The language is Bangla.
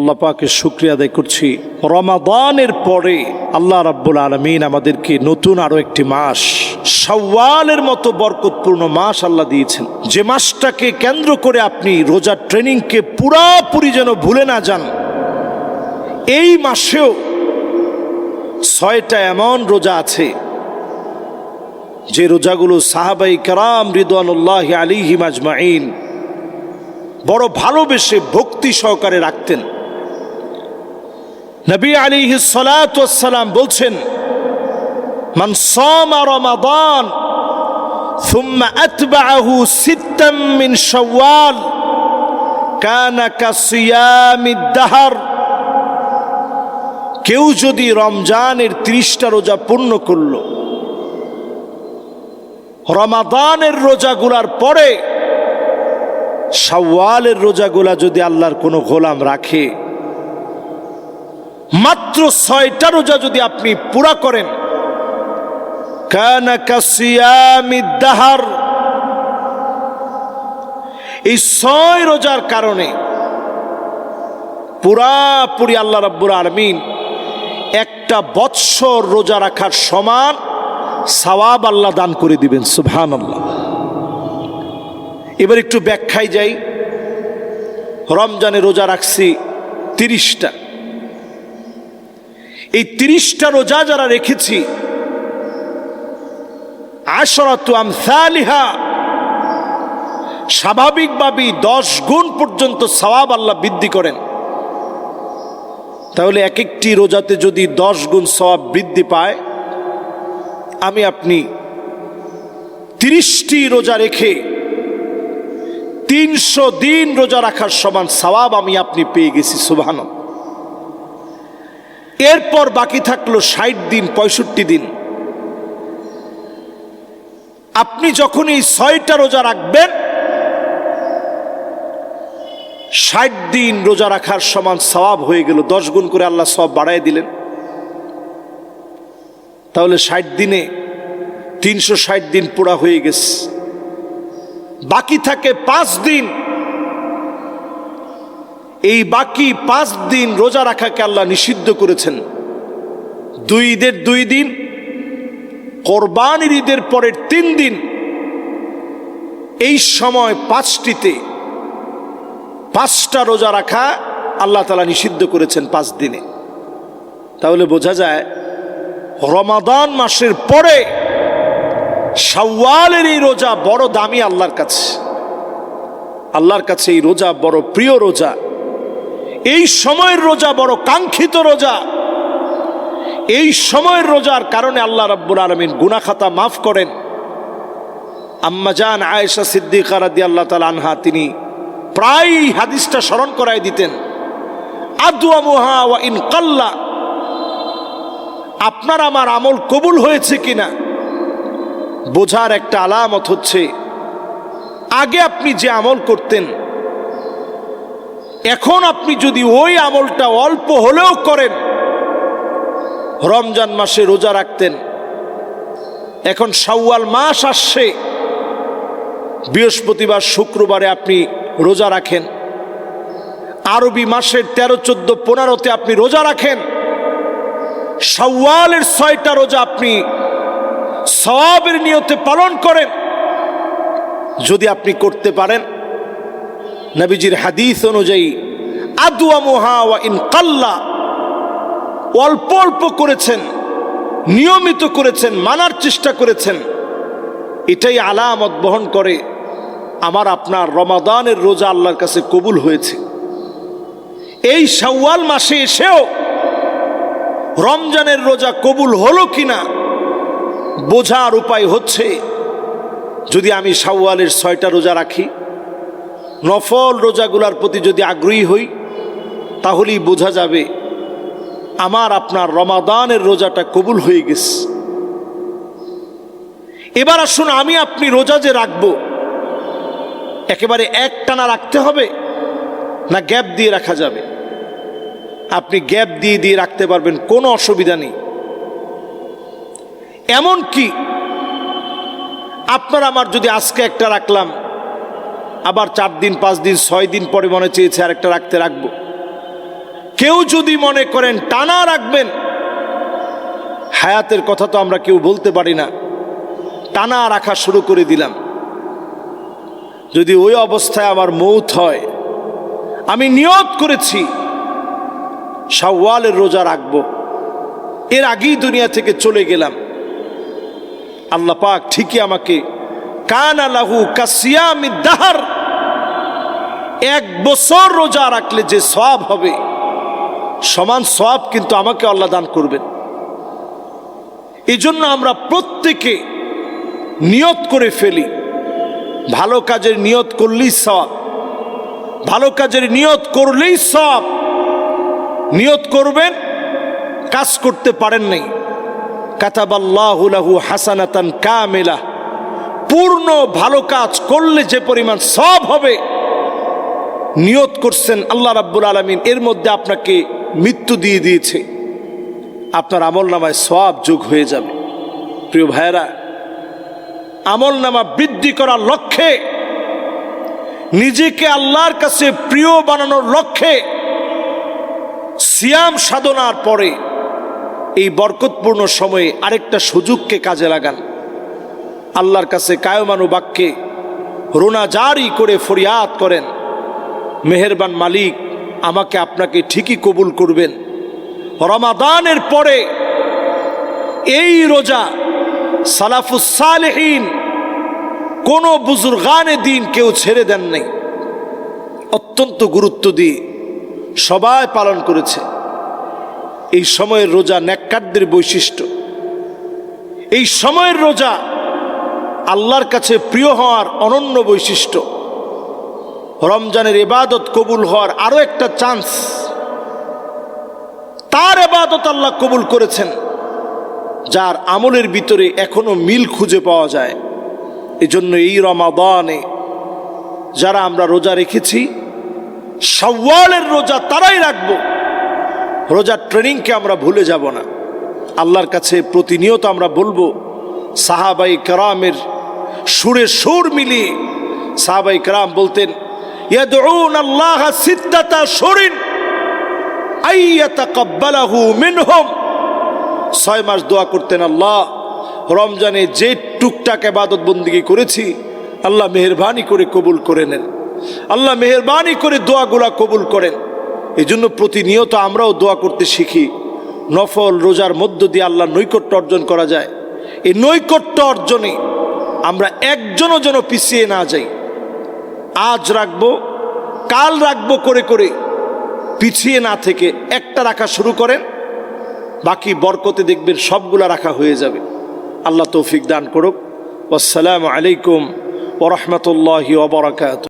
আল্লাহ পাকের শুকরিয়া আদায় করছি, রমাদানের পরে আল্লাহ রাব্বুল আলামিন আমাদেরকে নতুন আরো একটি মাস, শাওয়ালের মতো বরকতপূর্ণ মাস আল্লাহ দিয়েছেন। যে মাসটাকে কেন্দ্র করে আপনি রোজার ট্রেনিংকে পুরাপুরি যেন ভুলে না যান। এই মাসেও 6টা এমন রোজা আছে যে রোজাগুলো সাহাবাই কেরাম রিদওয়ানুল্লাহি আলাইহিম আজমাইন বড় ভালোবেসে ভক্তি সহকারে রাখতেন। নবী আলাইহিস সালাতু ওয়াস সালাম বলছেন, মান সামা রমাদান সুম্মা আতবাআহু সিত্তাম মিন শাওয়াল কানা কাসিয়ামিদ দাহর। কেউ যদি রমজানের 30টা রোজা পূর্ণ করল, রমাদানের রোজাগুলার পরে শাওয়ালের রোজাগুলা যদি আল্লাহর কোনো গোলাম রাখে, মাত্র 6টা রোজা যদি আপনি পুরা করেন, কানা কাসিয়ামিদ দাহর, এই 6 রোজার কারণে পুরাপুরি আল্লাহ রাব্বুল আলামিন একটা বৎসর রোজা রাখার সমান সওয়াব আল্লাহ দান করে দিবেন। সুবহানাল্লাহ। এবার একটু ব্যাখ্যায় যাই। রমজানে রোজা রাখছি 30টা। এই 30টা রোজা যারা রেখেছি, আশরাতু আমসালিহা, স্বাভাবিকভাবেই 10 গুণ পর্যন্ত সওয়াব আল্লাহ বৃদ্ধি করেন। তাহলে এক একটি রোজাতে যদি 10 গুণ সওয়াব বৃদ্ধি পায়, আমি আপনি 30টি রোজা রেখে 300 দিন রোজা রাখার সমান সওয়াব আমি আপনি পেয়ে গেছি। সুবহানাল্লাহ। এরপর বাকি থাকলো 60 দিন, 65 দিন। আপনি যখন এই 6টা রোজা রাখবেন, 60 দিন রোজা রাখার সমান সওয়াব হয়ে গেল। 10 গুণ করে আল্লাহ সওয়াব বাড়ায় দিলেন। তাহলে 60 দিনে 360 দিন পুরা হয়ে গেছে। বাকি থাকে 5 দিন। এই বাকি 5 দিন রোজা রাখাকে আল্লাহ নিষিদ্ধ করেছেন। 2 ঈদের 2 দিন, কোরবানির ঈদের পরের 3 দিন, এই সময় 5টিতে 5টা রোজা রাখা আল্লাহ তাআলা নিষিদ্ধ করেছেন 5 দিনে। তাহলে বোঝা যায় রমাদান মাসের পরে শাওয়ালের এই রোজা বড় দামি আল্লাহর কাছে। আল্লাহর কাছে এই রোজা বড় প্রিয় রোজা। এই সময়ের রোজা বড় কাঙ্ক্ষিত রোজা। এই সময়ের রোজার কারণে আল্লাহ রাব্বুল আলামিন গুনাহ খাতা মাফ করেন। আম্মা জান আয়েশা সিদ্দিকা রাদিয়াল্লাহু তাআলা আনহা তিনি প্রায় হাদিসটা স্মরণ করায় দিতেন, আদওয়ামুহা ওয়া ইন কাল্লা, আপনার আমার আমল কবুল হয়েছে কিনা বোঝার একটা আলামত হচ্ছে আগে আপনি যে আমল করতেন, এখন আপনি যদি ওই আমলটা অল্প হলেও করেন, রমজান মাসে রোজা রাখতেন, এখন শাওয়াল মাস আসছে, বৃহস্পতিবার শুক্রবারে আপনি রোজা রাখেন, আরবি মাসের 13, 14, 15তে আপনি রোজা রাখেন, শাওয়ালের 6টা রোজা আপনি সওয়াবের নিয়তে পালন করেন, যদি আপনি করতে পারেন, নবীজির হাদিস অনুযায়ী আদওয়ামুহা ওয়া ইন কাল্লা, অল্প অল্প করেছেন, নিয়মিত করেছেন, মানার চেষ্টা করেছেন, এটাই আলামত বহন করে আমার আপনার রমাদানের রোজা আল্লাহর কাছে কবুল হয়েছে। এই শাওয়াল মাসে এসেও রমজানের রোজা কবুল হলো কিনা বোঝার উপায় হচ্ছে, যদি আমি শাওয়ালের 6টা রোজা রাখি, নফল রোজাগুলার প্রতি যদি আগ্রহী হই, তাহলেই বোঝা যাবে আমার আপনার রমাদানের রোজাটা কবুল হয়ে গেছে। এবার আসুন, আমি আপনি রোজা যে রাখবো, একেবারে একটানা রাখতে হবে না গ্যাপ দিয়ে রাখা যাবে? আপনি গ্যাপ দিয়ে দিয়ে রাখতে পারবেন, কোনো অসুবিধা নেই। এমন কি আপনার আমার যদি আজকে একটা রাখলাম, আবার 4 দিন 5 দিন 6 দিন পরে মনে চেয়েছে আরেকটা রাখবো, কেউ যদি মনে করেন টানা রাখবেন, হায়াতের কথা তো আমরা কেউ বলতে পারি না, টানা রাখা শুরু করে দিলাম, যদি ওই অবস্থায় আমার মৌত হয়, আমি নিয়ত করেছি শাওয়ালের রোজা রাখবো, এর আগেই দুনিয়া থেকে চলে গেলাম, আল্লাহ পাক ঠিকই আমাকে কানা লাহু কাসিয়ামিদ দাহর, 1 বছর রোজা রাখলে যে সওয়াব হবে সমান সওয়াব কিন্তু আমাকে আল্লাহ দান করবেন। এই জন্য আমরা প্রত্যেকে নিয়ত করে ফেলি, ভালো কাজের নিয়ত করলেই সওয়াব, ভালো কাজের নিয়ত করলেই সওয়াব। নিয়ত করবেন, কাজ করতে পারেন নাই, কাতাবাল্লাহু লাহু হাসানাতান কামিলা, পূর্ণ ভালো কাজ করলে যে পরিমাণ সওয়াব হবে, নিয়ত করছেন আল্লাহ রাব্বুল আলামিন এর মধ্যে আপনাকে মৃত্যু দিয়ে দিয়েছে, আপনার আমলনামায় সওয়াব যোগ হয়ে যাবে। প্রিয় ভাইয়েরা, আমলনামা বৃদ্ধি করার লক্ষ্যে, নিজেকে আল্লাহর কাছে প্রিয় বানানোর লক্ষ্যে সিয়াম সাধনার পরে এই বরকতপূর্ণ সময়ে আরেকটা সুযোগকে কাজে লাগান। আল্লাহর কাছে কায়মানু বাক্যে রোনা জারি করে ফরিয়াদ করেন, মেহেরবান মালিক আমাকে আপনাকে ঠিকই কবুল করবেন। রমাদানের পরে এই রোজা সালাফুস সালেহিন কোন বুজুর্গানে দিন কেউ ছেড়ে দেন নাই, অত্যন্ত গুরুত্ব দিয়ে সবাই পালন করেছে। এই সময়ের রোজা নেককারদের বৈশিষ্ট্য, এই সময়ের রোজা আল্লাহর কাছে প্রিয় হওয়ার অনন্য বৈশিষ্ট্য। রমজানের ইবাদত কবুল হওয়ার আরো একটা চান্স, তার ইবাদত আল্লাহ কবুল করেছেন যার আমলের ভিতরে এখনো মিল খুঁজে পাওয়া যায়। এজন্য এই রমাদানে যারা আমরা রোজা রেখেছি, শাওয়ালের রোজা তারাই রাখবো। রোজার ট্রেনিংকে আমরা ভুলে যাব না। আল্লাহর কাছে প্রতিনিয়ত আমরা বলবো, সাহাবাই কেরামের সুরে সুর মিলিয়ে সাহাবাই কেরাম বলতেন, ইয়াদউন আল্লাহ সিত্তাতা শুরিন আইয়াতাকাব্বালাহু মিনহুম, 6 মাস দোয়া করতেন, আল্লাহ রমজানে যে টুকটাক ইবাদত বন্দেগী করেছি আল্লাহ মেহেরবানি করে কবুল করে নেন, আল্লাহ মেহেরবানি করে দোয়াগুলা কবুল করেন। এই জন্য প্রতিনিয়ত আমরাও দোয়া করতে শিখি, নফল রোজার মধ্য দিয়ে আল্লাহর নৈকট্য অর্জন করা যায়। এই নৈকট্য অর্জনে আমরা একজনও যেন পিছিয়ে না যাই। আজ রাখবো, কাল রাখবো করে করে পিছিয়ে না থেকে একটা রাখা শুরু করেন, বাকি বরকতে দেখবেন সবগুলা রাখা হয়ে যাবে। আল্লাহ তৌফিক দান করুক। আসসালামু আলাইকুম ওয়া রাহমাতুল্লাহি ওয়া বারাকাতুহু।